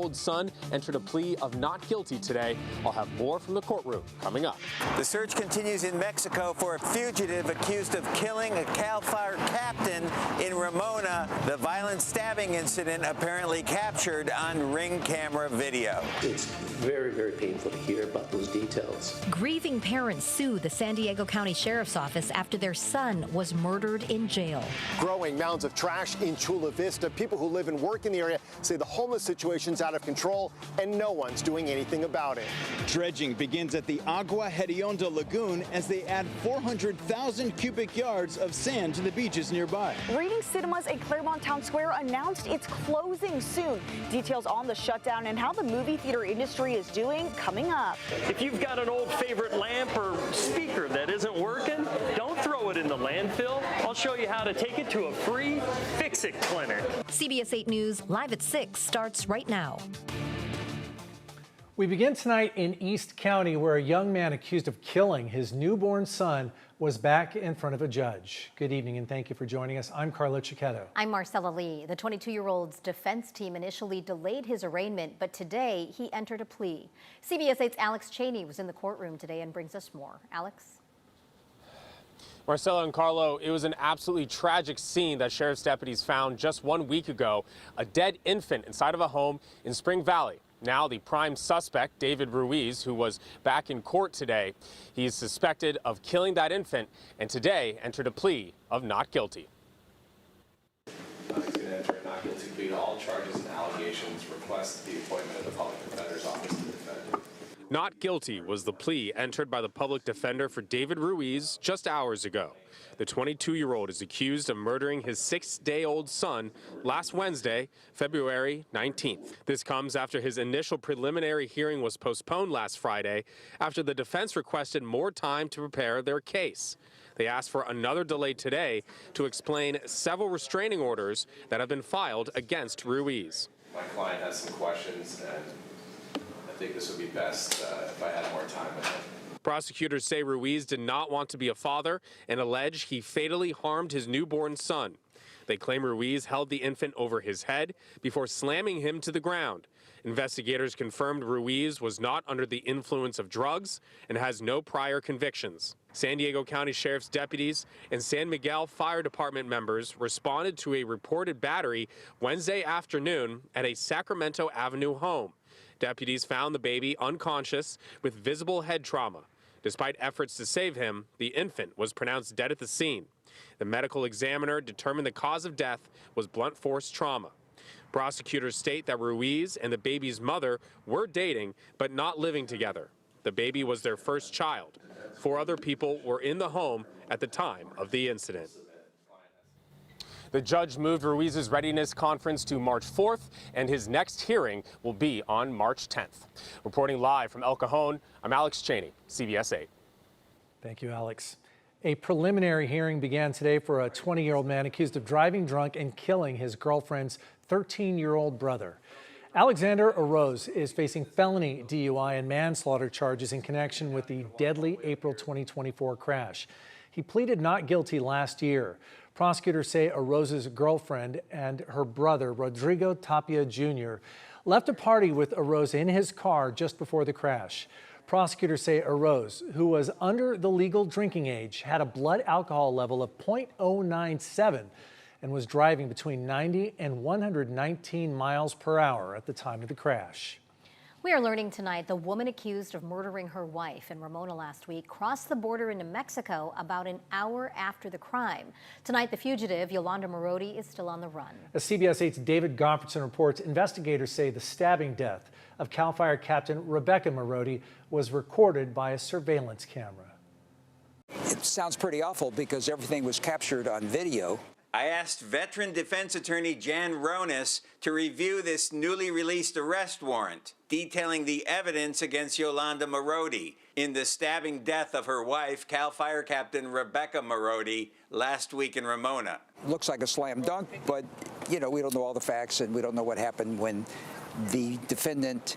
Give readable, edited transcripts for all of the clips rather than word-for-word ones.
6-day-old son entered a plea of not guilty today. I'll have more from the courtroom coming up. The search continues in Mexico for a fugitive accused of killing a CAL FIRE captain in Ramona. The violent stabbing incident apparently captured on Ring camera video. It's very, very painful to hear about those details. Grieving parents sue the San Diego County Sheriff's Office after their son was murdered in jail. Growing mounds of trash in Chula Vista. People who live and work in the area say the homeless situation's out of control and no one's doing anything about it. Dredging begins at the Agua Hedionda Lagoon as they add 400,000 cubic yards of sand to the beaches nearby. Reading Cinemas at Claremont Town Square announced it's closing soon. Details on the shutdown and how the movie theater industry is doing coming up. If you've got an old favorite lamp or speaker that isn't working, don't throw it in the landfill. I'll show you how to take it to a free Fix-It clinic. CBS 8 News Live at 6 starts right now. We begin tonight in East County, where a young man accused of killing his newborn son was back in front of a judge. Good evening and thank you for joining us. I'm Carla Cicchetto. I'm Marcella Lee. The 22-year-old's defense team initially delayed his arraignment, but today he entered a plea. CBS 8's Alex Cheney was in the courtroom today and brings us more. Alex? Marcella and Carlo, it was an absolutely tragic scene that sheriff's deputies found just 1 week ago. A dead infant inside of a home in Spring Valley. Now the prime suspect, David Ruiz, who was back in court today, he is suspected of killing that infant and today entered a plea of not guilty. He's going to enter a not guilty plea to all charges and allegations, request the appointment of the public defender's office to defend him. Not guilty was the plea entered by the public defender for David Ruiz just hours ago. The 22-year-old is accused of murdering his 6-day-old son last Wednesday, February 19th. This comes after his initial preliminary hearing was postponed last Friday after the defense requested more time to prepare their case. They asked for another delay today to explain several restraining orders that have been filed against Ruiz. My client has some questions, and I think this would be best if I had more time with him. Prosecutors say Ruiz did not want to be a father and allege he fatally harmed his newborn son. They claim Ruiz held the infant over his head before slamming him to the ground. Investigators confirmed Ruiz was not under the influence of drugs and has no prior convictions. San Diego County Sheriff's deputies and San Miguel Fire Department members responded to a reported battery Wednesday afternoon at a Sacramento Avenue home. Deputies found the baby unconscious with visible head trauma. Despite efforts to save him, the infant was pronounced dead at the scene. The medical examiner determined the cause of death was blunt force trauma. Prosecutors state that Ruiz and the baby's mother were dating but not living together. The baby was their first child. 4 other people were in the home at the time of the incident. The judge moved Ruiz's readiness conference to March 4th, and his next hearing will be on March 10th. Reporting live from El Cajon, I'm Alex Cheney, CBS 8. Thank you, Alex. A preliminary hearing began today for a 20-year-old man accused of driving drunk and killing his girlfriend's 13-year-old brother. Alexander Arose is facing felony DUI and manslaughter charges in connection with the deadly April 2024 crash. He pleaded not guilty last year. Prosecutors say Arose's girlfriend and her brother, Rodrigo Tapia Jr., left a party with Arose in his car just before the crash. Prosecutors say Arose, who was under the legal drinking age, had a blood alcohol level of .097 and was driving between 90 and 119 miles per hour at the time of the crash. We are learning tonight the woman accused of murdering her wife in Ramona last week crossed the border into Mexico about an hour after the crime. Tonight, the fugitive, Yolanda Marodi, is still on the run. As CBS 8's David Goffredson reports, investigators say the stabbing death of CAL FIRE Captain Rebecca Marodi was recorded by a surveillance camera. It sounds pretty awful because everything was captured on video. I asked veteran defense attorney Jan Ronis to review this newly released arrest warrant detailing the evidence against Yolanda Marodi in the stabbing death of her wife, CAL FIRE Captain Rebecca Marodi, last week in Ramona. Looks like a slam dunk, but, you know, we don't know all the facts and we don't know what happened when the defendant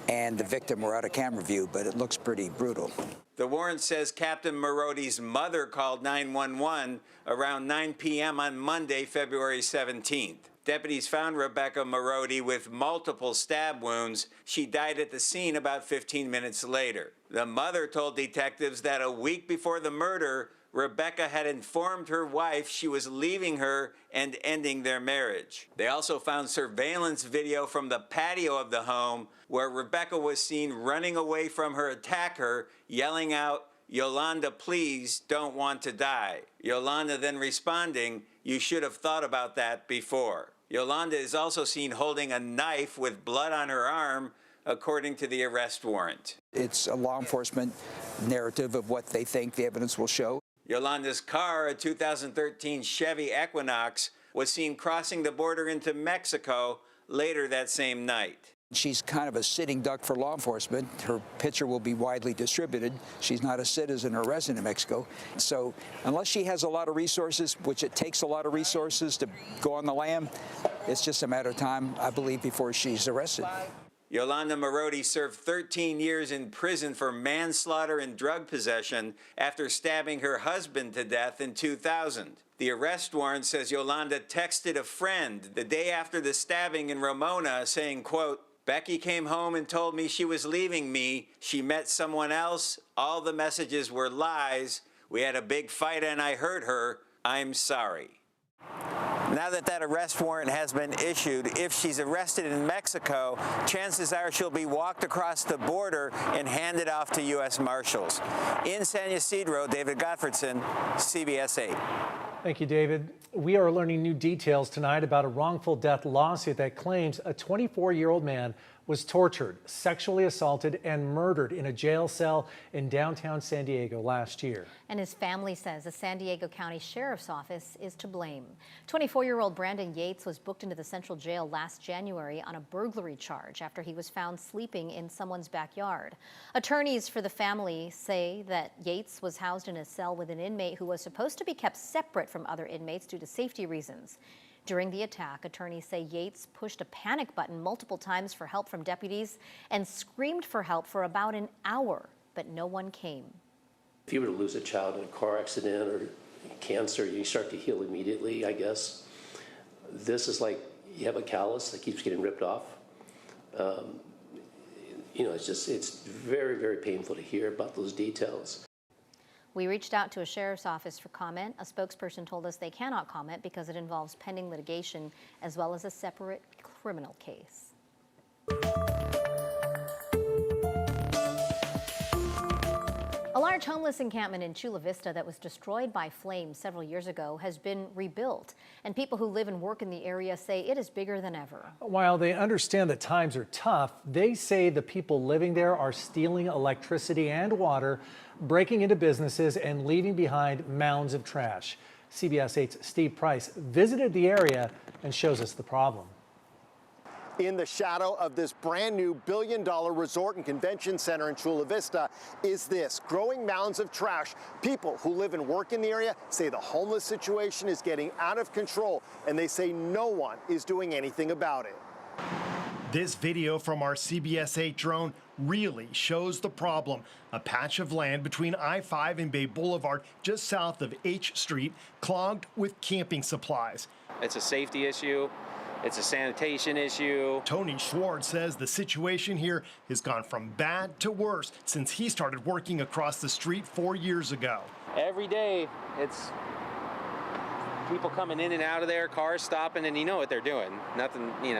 and the victim were out of camera view, but it looks pretty brutal. The warrant says Captain Marodi's mother called 911 around 9 p.m. on Monday, February 17th. Deputies found Rebecca Marodi with multiple stab wounds. She died at the scene about 15 minutes later. The mother told detectives that a week before the murder, Rebecca had informed her wife she was leaving her and ending their marriage. They also found surveillance video from the patio of the home where Rebecca was seen running away from her attacker, yelling out, "Yolanda, please, don't want to die." Yolanda then responding, "You should have thought about that before." Yolanda is also seen holding a knife with blood on her arm, according to the arrest warrant. It's a law enforcement narrative of what they think the evidence will show. Yolanda's car, a 2013 Chevy Equinox, was seen crossing the border into Mexico later that same night. She's kind of a sitting duck for law enforcement. Her picture will be widely distributed. She's not a citizen or resident of Mexico. So unless she has a lot of resources, which it takes a lot of resources to go on the lam, it's just a matter of time, I believe, before she's arrested. Yolanda Marodi served 13 years in prison for manslaughter and drug possession after stabbing her husband to death in 2000. The arrest warrant says Yolanda texted a friend the day after the stabbing in Ramona saying, quote, "Becky came home and told me she was leaving me. She met someone else. All the messages were lies. We had a big fight and I hurt her. I'm sorry." Now that arrest warrant has been issued, if she's arrested in Mexico, chances are she'll be walked across the border and handed off to U.S. Marshals. In San Ysidro, David Gottfredson, CBS 8. Thank you, David. We are learning new details tonight about a wrongful death lawsuit that claims a 24-year-old man was tortured, sexually assaulted, and murdered in a jail cell in downtown San Diego last year. And his family says the San Diego County Sheriff's Office is to blame. 24-year-old Brandon Yates was booked into the Central Jail last January on a burglary charge after he was found sleeping in someone's backyard. Attorneys for the family say that Yates was housed in a cell with an inmate who was supposed to be kept separate from other inmates due to safety reasons. During the attack, attorneys say Yates pushed a panic button multiple times for help from deputies and screamed for help for about an hour, but no one came. If you were to lose a child in a car accident or cancer, you start to heal immediately, I guess. This is like you have a callus that keeps getting ripped off. It's very, very painful to hear about those details. We reached out to a sheriff's office for comment. A spokesperson told us they cannot comment because it involves pending litigation as well as a separate criminal case. A large homeless encampment in Chula Vista that was destroyed by flames several years ago has been rebuilt, and people who live and work in the area say it is bigger than ever. While they understand that times are tough, they say the people living there are stealing electricity and water, breaking into businesses, and leaving behind mounds of trash. CBS 8's Steve Price visited the area and shows us the problem. In the shadow of this brand new billion-dollar resort and convention center in Chula Vista is this, growing mounds of trash. People who live and work in the area say the homeless situation is getting out of control, and they say no one is doing anything about it. This video from our CBS 8 drone really shows the problem. A patch of land between I-5 and Bay Boulevard just south of H Street clogged with camping supplies. It's a safety issue. It's a sanitation issue. Tony Schwartz says the situation here has gone from bad to worse since he started working across the street 4 years ago. Every day, it's people coming in and out of there, cars stopping, and you know what they're doing. Nothing, you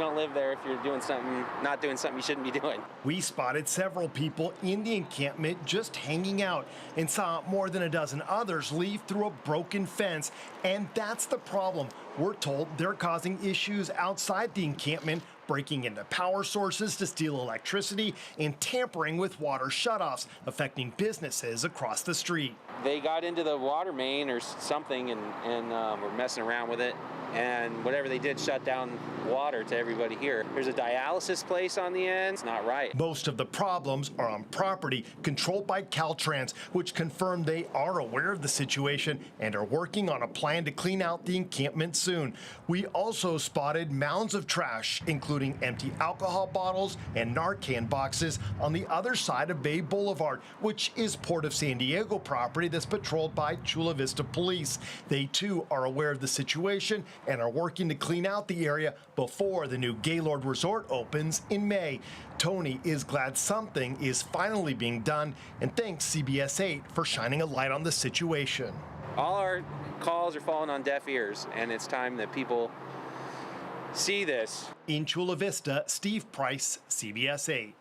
don't live there if you're doing something, not doing something you shouldn't be doing. We spotted several people in the encampment just hanging out and saw more than a dozen others leave through a broken fence. And that's the problem. We're told they're causing issues outside the encampment, breaking into power sources to steal electricity and tampering with water shutoffs, affecting businesses across the street. They got into the water main or something and were messing around with it. And whatever they did shut down water to everybody here. There's a dialysis place on the end. It's not right. Most of the problems are on property controlled by Caltrans, which confirmed they are aware of the situation and are working on a plan to clean out the encampment soon. We also spotted mounds of trash, including empty alcohol bottles and Narcan boxes on the other side of Bay Boulevard, which is Port of San Diego property that's patrolled by Chula Vista Police. They too are aware of the situation and are working to clean out the area before the new Gaylord Resort opens in May. Tony is glad something is finally being done and thanks CBS 8 for shining a light on the situation. All our calls are falling on deaf ears, and it's time that people see this. In Chula Vista, Steve Price, CBS 8.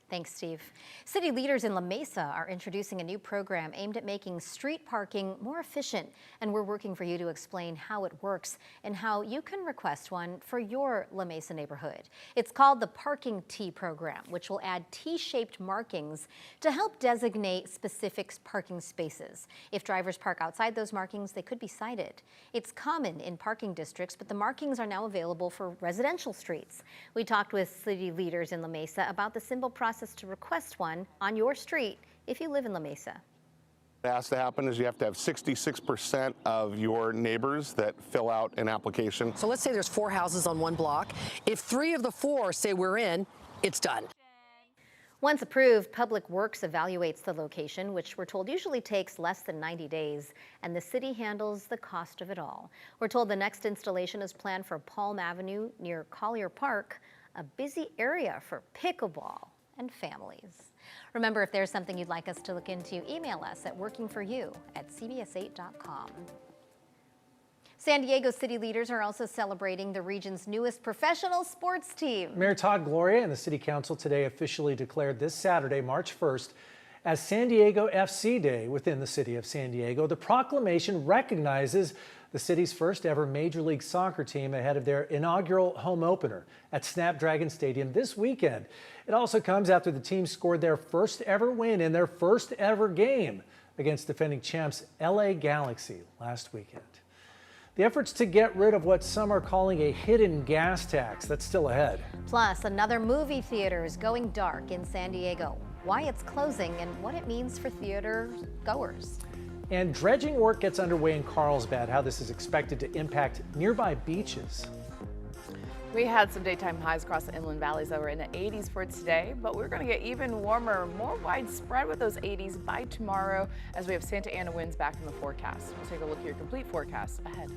Thanks, Steve. City leaders in La Mesa are introducing a new program aimed at making street parking more efficient, and we're working for you to explain how it works and how you can request one for your La Mesa neighborhood. It's called the Parking T program, which will add T-shaped markings to help designate specific parking spaces. If drivers park outside those markings, they could be cited. It's common in parking districts, but the markings are now available for residential streets. We talked with city leaders in La Mesa about the simple process to request one on your street if you live in La Mesa. What has to happen is you have to have 66% of your neighbors that fill out an application. So let's say there's 4 houses on one block. If 3 of the 4 say we're in, it's done. Once approved, Public Works evaluates the location, which we're told usually takes less than 90 days, and the city handles the cost of it all. We're told the next installation is planned for Palm Avenue near Collier Park, a busy area for pickleball and families. Remember, if there's something you'd like us to look into, email us at workingforyou@cbs8.com. San Diego city leaders are also celebrating the region's newest professional sports team. Mayor Todd Gloria and the City Council today officially declared this Saturday, March 1st, as San Diego FC Day within the city of San Diego. The proclamation recognizes the city's first ever Major League Soccer team ahead of their inaugural home opener at Snapdragon Stadium this weekend. It also comes after the team scored their first ever win in their first ever game against defending champs LA Galaxy last weekend. The efforts to get rid of what some are calling a hidden gas tax, that's still ahead. Plus, another movie theater is going dark in San Diego. Why it's closing and what it means for theater goers. And dredging work gets underway in Carlsbad, how this is expected to impact nearby beaches. We had some daytime highs across the inland valleys that were in the 80s for today, but we're going to get even warmer, more widespread with those 80s by tomorrow as we have Santa Ana winds back in the forecast. We'll take a look at your complete forecast ahead.